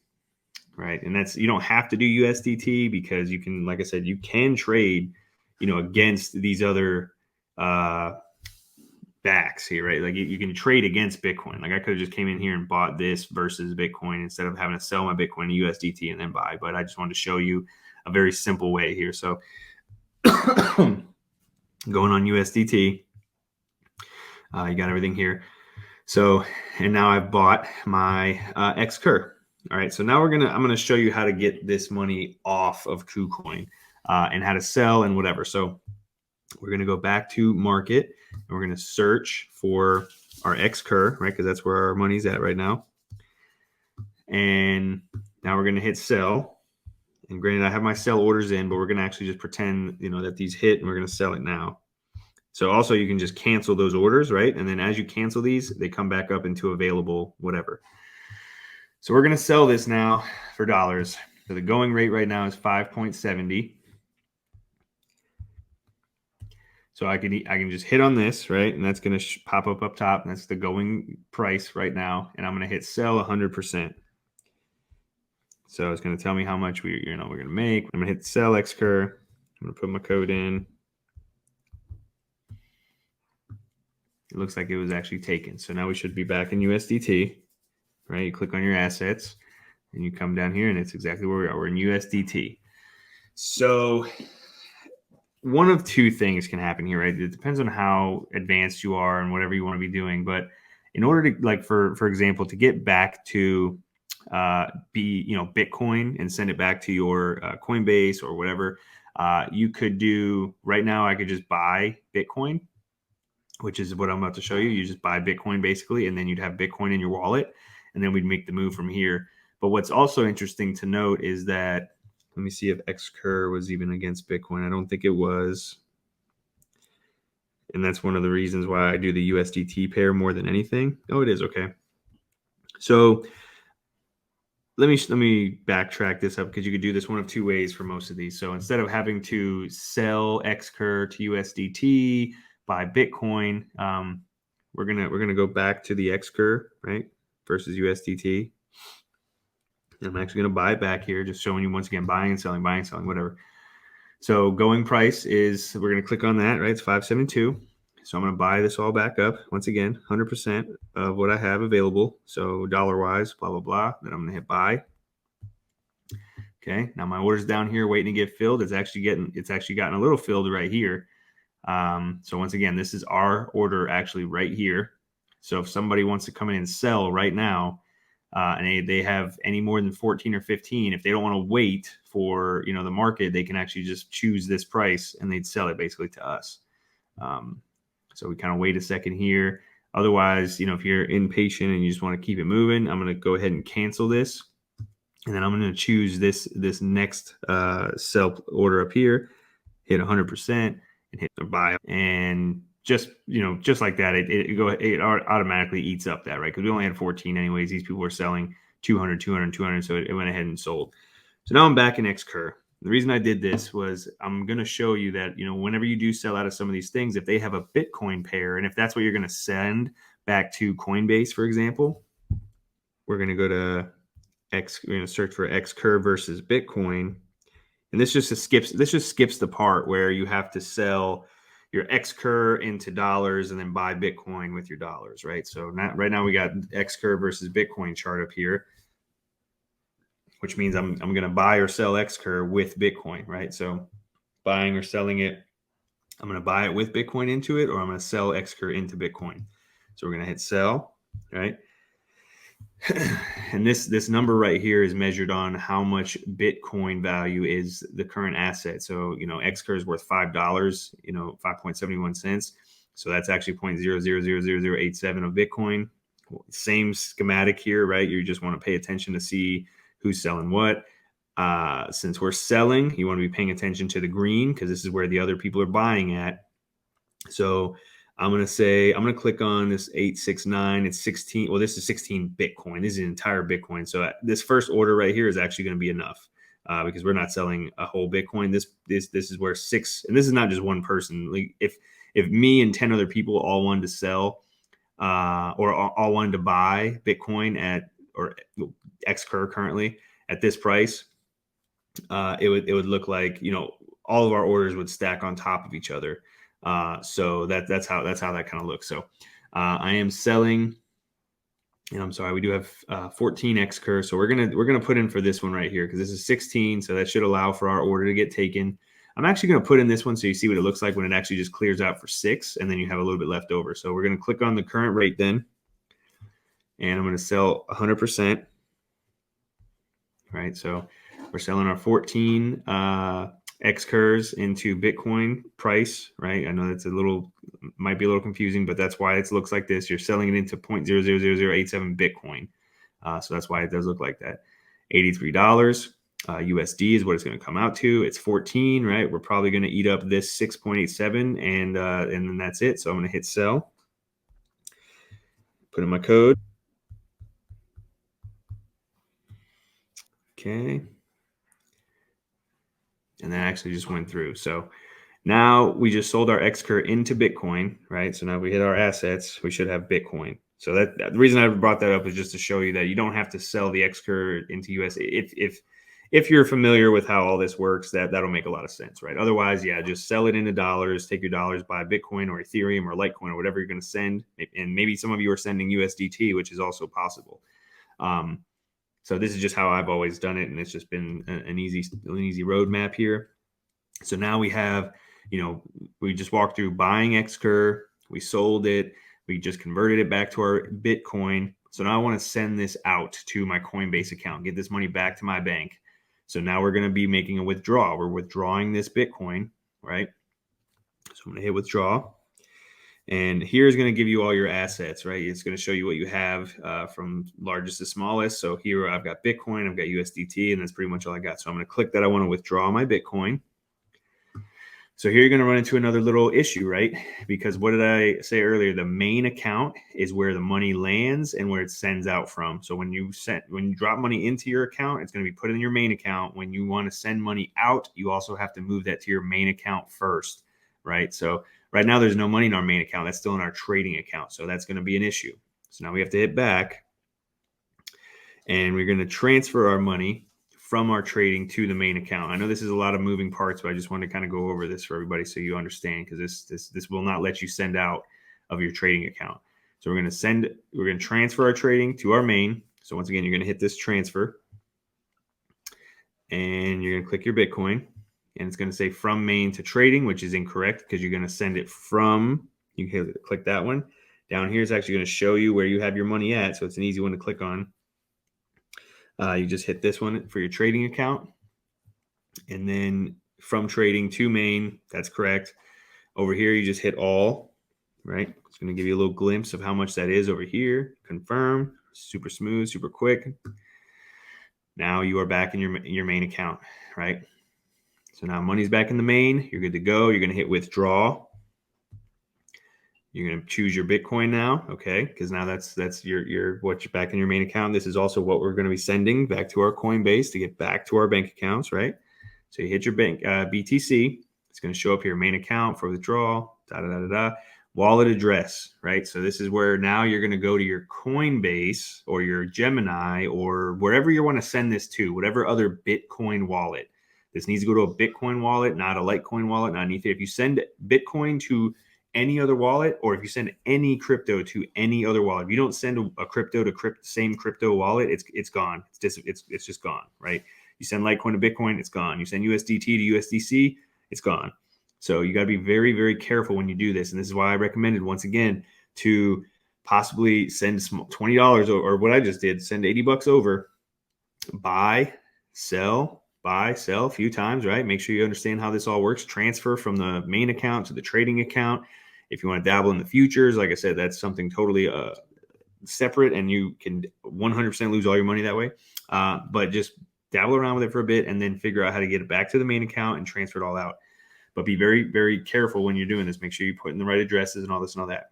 right? And that's, you don't have to do USDT because you can, like I said, you can trade, you know, against these other backs here, right? Like you can trade against Bitcoin. Like I could have just came in here and bought this versus Bitcoin instead of having to sell my Bitcoin to USDT and then buy. But I just wanted to show you a very simple way here. So going on USDT. You got everything here. So, and now I've bought my XCur. All right, so now I'm gonna show you how to get this money off of KuCoin and how to sell and whatever. So we're gonna go back to market and we're gonna search for our XCur, right? Because that's where our money's at right now. And now we're gonna hit sell. And granted, I have my sell orders in, but we're gonna actually just pretend, that these hit, and we're gonna sell it now. So also you can just cancel those orders, right? And then as you cancel these, they come back up into available, whatever. So we're going to sell this now for dollars. So the going rate right now is 5.70. So I can just hit on this, right? And that's going to pop up top. And that's the going price right now. And I'm going to hit sell 100%. So it's going to tell me how much we're going to make. I'm going to hit sell XCur. I'm going to put my code in. It looks like it was actually taken. So now we should be back in USDT, right? You click on your assets and you come down here and it's exactly where we are. We're in USDT. So one of two things can happen here, right? It depends on how advanced you are and whatever you want to be doing. But in order to, like, for example, to get back to Bitcoin and send it back to your Coinbase or whatever, you could do right now. I could just buy Bitcoin, which is what I'm about to show you. You just buy Bitcoin basically, and then you'd have Bitcoin in your wallet, and then we'd make the move from here. But what's also interesting to note is that, let me see if XCur was even against Bitcoin. I don't think it was. And that's one of the reasons why I do the USDT pair more than anything. Oh, it is. Okay. So let me backtrack this up, because you could do this one of two ways for most of these. So instead of having to sell XCur to USDT, buy Bitcoin, we're gonna go back to the XCur, right, versus USDT. And I'm actually gonna buy it back here, just showing you once again buying and selling, whatever. So going price is, we're gonna click on that, right? It's 572. So I'm gonna buy this all back up once again, 100% of what I have available. So dollar wise, blah blah blah. Then I'm gonna hit buy. Okay, now my order's down here waiting to get filled. It's actually gotten a little filled right here. So once again, this is our order actually right here. So if somebody wants to come in and sell right now, and they have any more than 14 or 15, if they don't want to wait for the market, they can actually just choose this price and they'd sell it basically to us. So we kind of wait a second here. Otherwise, if you're impatient and you just want to keep it moving, I'm going to go ahead and cancel this, and then I'm going to choose this next sell order up here, hit 100%. And hit the buy, and just like that, it automatically eats up that, right? Because we only had 14 anyways. These people were selling 200, 200, so it went ahead and sold. So now I'm back in XCur. The reason I did this was I'm going to show you that whenever you do sell out of some of these things, if they have a Bitcoin pair, and if that's what you're going to send back to Coinbase, for example, we're going to go to we're going to search for XCur versus Bitcoin. And this just skips the part where you have to sell your XCur into dollars and then buy Bitcoin with your dollars, right? So right now we got XCur versus Bitcoin chart up here, which means I'm going to buy or sell XCur with Bitcoin, right? So buying or selling it, I'm going to buy it with Bitcoin into it, or I'm going to sell XCur into Bitcoin. So we're going to hit sell, right? And this number right here is measured on how much Bitcoin value is the current asset. So, XCur is worth $5, 5.71 cents. So that's actually 0.000087 of Bitcoin. Same schematic here, right? You just want to pay attention to see who's selling what. Since we're selling, you want to be paying attention to the green, because this is where the other people are buying at. So I'm going to click on this 869. It's 16. Well, this is 16 Bitcoin. This is an entire Bitcoin. So this first order right here is actually going to be enough, because we're not selling a whole Bitcoin. This is where six, and this is not just one person. Like if me and 10 other people all wanted to sell, or all wanted to buy Bitcoin or XCur currently at this price, it would look like, all of our orders would stack on top of each other. So that's how that kind of looks. So I am selling, and I'm sorry, we do have 14 XCur. So we're gonna put in for this one right here, because this is 16. So that should allow for our order to get taken. I'm actually going to put in this one so you see what it looks like when it actually just clears out for 6, and then you have a little bit left over. So we're going to click on the current rate then, and I'm going to sell 100%. Right, so we're selling our 14 XKers into Bitcoin price, right? I know that's might be a little confusing, but that's why it looks like this. You're selling it into 0.000087 Bitcoin. So that's why it does look like that. $83 USD is what it's going to come out to. It's 14, right? We're probably going to eat up this 6.87, and then that's it. So I'm going to hit sell. Put in my code. Okay. And that actually just went through. So now we just sold our XKer into Bitcoin, right? So now we hit our assets, we should have Bitcoin. So the reason I brought that up is just to show you that you don't have to sell the XKer into US. If you're familiar with how all this works, that'll make a lot of sense, right? Otherwise, yeah, just sell it into dollars, take your dollars, buy Bitcoin or Ethereum or Litecoin or whatever you're going to send. And maybe some of you are sending USDT, which is also possible. So this is just how I've always done it, and it's just been an easy roadmap here. So now we have, we just walked through buying XKer, we sold it, we just converted it back to our Bitcoin. So now I want to send this out to my Coinbase account, get this money back to my bank. So now we're going to be making a withdrawal. We're withdrawing this Bitcoin, right? So I'm going to hit withdraw. And here's going to give you all your assets, right? It's going to show you what you have from largest to smallest. So here I've got Bitcoin, I've got USDT, and that's pretty much all I got. So I'm going to click that. I want to withdraw my Bitcoin. So here you're going to run into another little issue, right? Because what did I say earlier? The main account is where the money lands and where it sends out from. So when you drop money into your account, it's going to be put in your main account. When you want to send money out, you also have to move that to your main account first, right? So right now there's no money in our main account. That's still in our trading account. So that's going to be an issue. So now we have to hit back, and we're going to transfer our money from our trading to the main account. I know this is a lot of moving parts, but I just want to kind of go over this for everybody so you understand, because this will not let you send out of your trading account. So we're going to transfer our trading to our main. So once again, you're going to hit this transfer, and you're going to click your Bitcoin, and it's going to say from main to trading, which is incorrect because you're going to send it from, you can click that one. Down here is actually going to show you where you have your money at. So it's an easy one to click on. You just hit this one for your trading account, and then from trading to main, that's correct. Over here, you just hit all, right? It's going to give you a little glimpse of how much that is over here. Confirm, super smooth, super quick. Now you are back in your main account, right? So now money's back in the main. You're good to go. You're going to hit withdraw. You're going to choose your Bitcoin now, okay? Because now that's you're back in your main account. This is also what we're going to be sending back to our Coinbase to get back to our bank accounts, right? So you hit your bank BTC. It's going to show up here, main account for withdrawal, wallet address, right? So this is where now you're going to go to your Coinbase or your Gemini or wherever you want to send this to, whatever other Bitcoin wallet. This needs to go to a Bitcoin wallet, not a Litecoin wallet, not anything. If you send Bitcoin to any other wallet, or if you send any crypto to any other wallet, if you don't send a crypto to same crypto wallet, it's gone. It's just gone, right? You send Litecoin to Bitcoin, it's gone. You send USDT to USDC, it's gone. So you got to be very, very careful when you do this. And this is why I recommended, once again, to possibly send $20 or what I just did, send $80 over, buy, sell a few times, right? Make sure you understand how this all works. Transfer from the main account to the trading account. If you want to dabble in the futures, like I said, that's something totally separate, and you can 100% lose all your money that way. But just dabble around with it for a bit and then figure out how to get it back to the main account and transfer it all out. But be very, very careful when you're doing this. Make sure you put in the right addresses and all this and all that.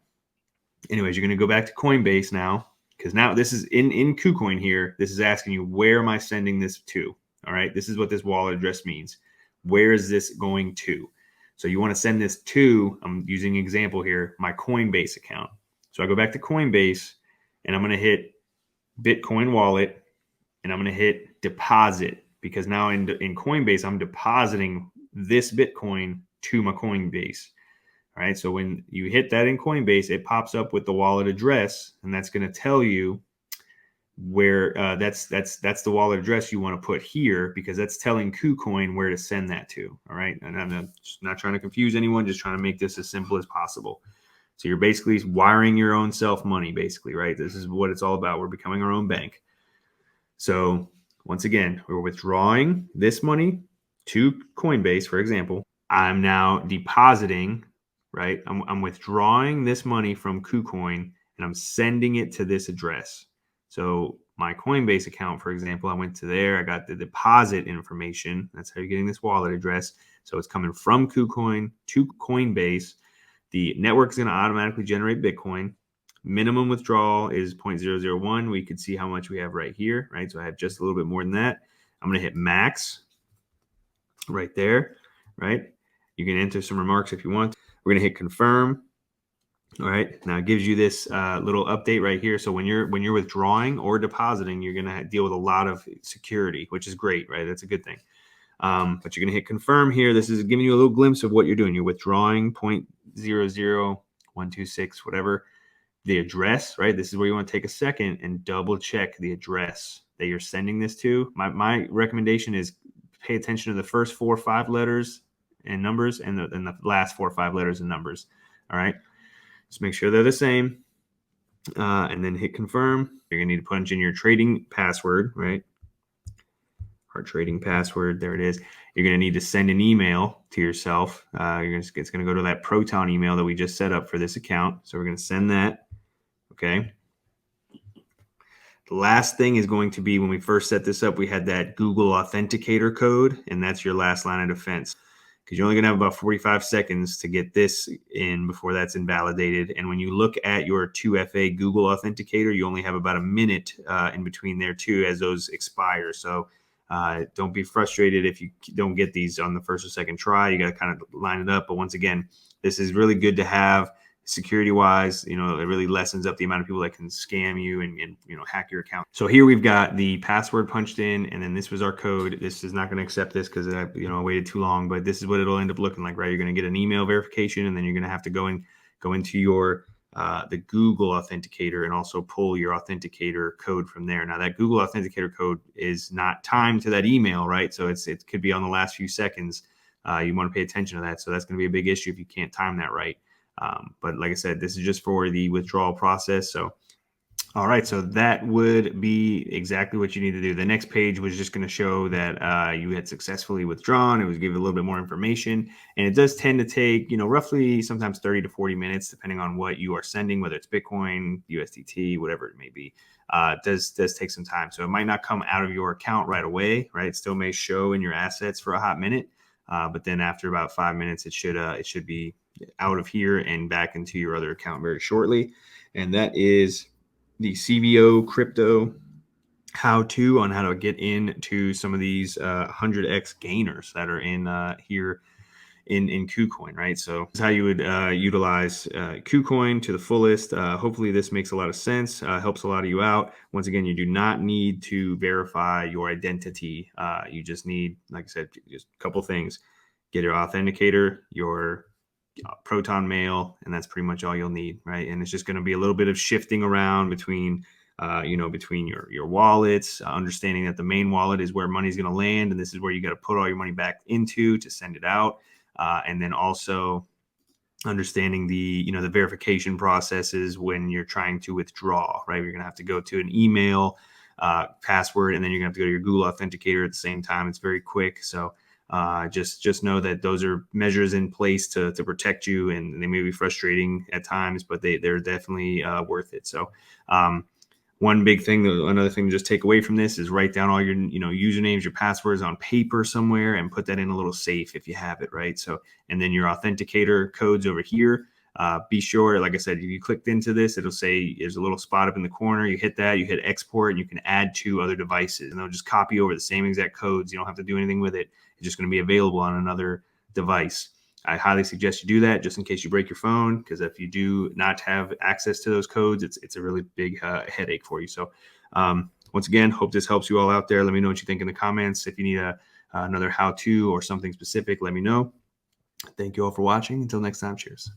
Anyways, you're going to go back to Coinbase now, because now this is in KuCoin here. This is asking you, where am I sending this to? All right, this is what this wallet address means. Where is this going to? So you want to send this to, I'm using an example here, my Coinbase account. So I go back to Coinbase, and I'm going to hit Bitcoin wallet, and I'm going to hit deposit, because now in Coinbase, I'm depositing this Bitcoin to my Coinbase. All right, so when you hit that in Coinbase, it pops up with the wallet address, and that's going to tell you where that's the wallet address you want to put here, because that's telling KuCoin where to send that to. All right. And I'm not trying to confuse anyone, just trying to make this as simple as possible. So you're basically wiring your own self money, basically, right? This is what it's all about. We're becoming our own bank. So once again, we're withdrawing this money to Coinbase, for example. I'm now depositing, right? I'm withdrawing this money from KuCoin and I'm sending it to this address. So my Coinbase account, for example, I went to there, I got the deposit information. That's how you're getting this wallet address. So it's coming from KuCoin to Coinbase. The network is going to automatically generate Bitcoin. Minimum withdrawal is 0.001. We could see how much we have right here, right? So I have just a little bit more than that. I'm going to hit max right there, right? You can enter some remarks if you want. We're going to hit confirm. All right. Now it gives you this little update right here. So when you're withdrawing or depositing, you're going to deal with a lot of security, which is great, right? That's a good thing. But you're going to hit confirm here. This is giving you a little glimpse of what you're doing. You're withdrawing 0.00126, whatever. The address, right? This is where you want to take a second and double check the address that you're sending this to. My recommendation is pay attention to the first 4 or 5 letters and numbers and the last 4 or 5 letters and numbers. All right. Just make sure they're the same. And then hit confirm. You're going to need to punch in your trading password, right? Our trading password. There it is. You're going to need to send an email to yourself. It's going to go to that Proton email that we just set up for this account. So we're going to send that. Okay. The last thing is going to be, when we first set this up, we had that Google Authenticator code, and that's your last line of defense, because you're only going to have about 45 seconds to get this in before that's invalidated. And when you look at your 2FA Google Authenticator, you only have about a minute in between there too, as those expire. So don't be frustrated if you don't get these on the first or second try. You got to kind of line it up. But once again, this is really good to have. Security wise, it really lessens up the amount of people that can scam you and hack your account. So here we've got the password punched in, and then this was our code. This is not going to accept this because I waited too long, but this is what it'll end up looking like, right? You're going to get an email verification, and then you're going to have to go into your the Google Authenticator and also pull your Authenticator code from there. Now that Google Authenticator code is not timed to that email, right? So it could be on the last few seconds. You want to pay attention to that. So that's going to be a big issue if you can't time that right. But like I said, this is just for the withdrawal process. So, all right. So that would be exactly what you need to do. The next page was just going to show that you had successfully withdrawn. It was give you a little bit more information, and it does tend to take, roughly sometimes 30 to 40 minutes, depending on what you are sending, whether it's Bitcoin, USDT, whatever it may be. It does take some time. So it might not come out of your account right away, right? It still may show in your assets for a hot minute. But then after about 5 minutes, it should be out of here and back into your other account very shortly. And that is the CVO crypto how-to on how to get into some of these 100x gainers that are in here in KuCoin, right? So this is how you would utilize KuCoin to the fullest. Hopefully this makes a lot of sense, helps a lot of you out. Once again, you do not need to verify your identity. You just need, like I said, just a couple things. Get your authenticator, your Proton mail, and that's pretty much all you'll need, right? And it's just going to be a little bit of shifting around between between your wallets, understanding that the main wallet is where money's going to land, and this is where you got to put all your money back into to send it out. And then also understanding the verification processes when you're trying to withdraw, right? You're going to have to go to an email password, and then you're going to have to go to your Google Authenticator at the same time. It's very quick. So just know that those are measures in place to protect you, and they may be frustrating at times, but they're definitely worth it. So one big thing, another thing to just take away from this is write down all your usernames, your passwords on paper somewhere, and put that in a little safe if you have it, right? So, and then your authenticator codes over here. Be sure, like I said, if you clicked into this, it'll say there's a little spot up in the corner. You hit that, you hit export, and you can add to other devices, and they'll just copy over the same exact codes. You don't have to do anything with it. It's just going to be available on another device. I highly suggest you do that just in case you break your phone, because if you do not have access to those codes, it's a really big headache for you. So once again, hope this helps you all out there. Let me know what you think in the comments. If you need another how-to or something specific, let me know. Thank you all for watching. Until next time, cheers.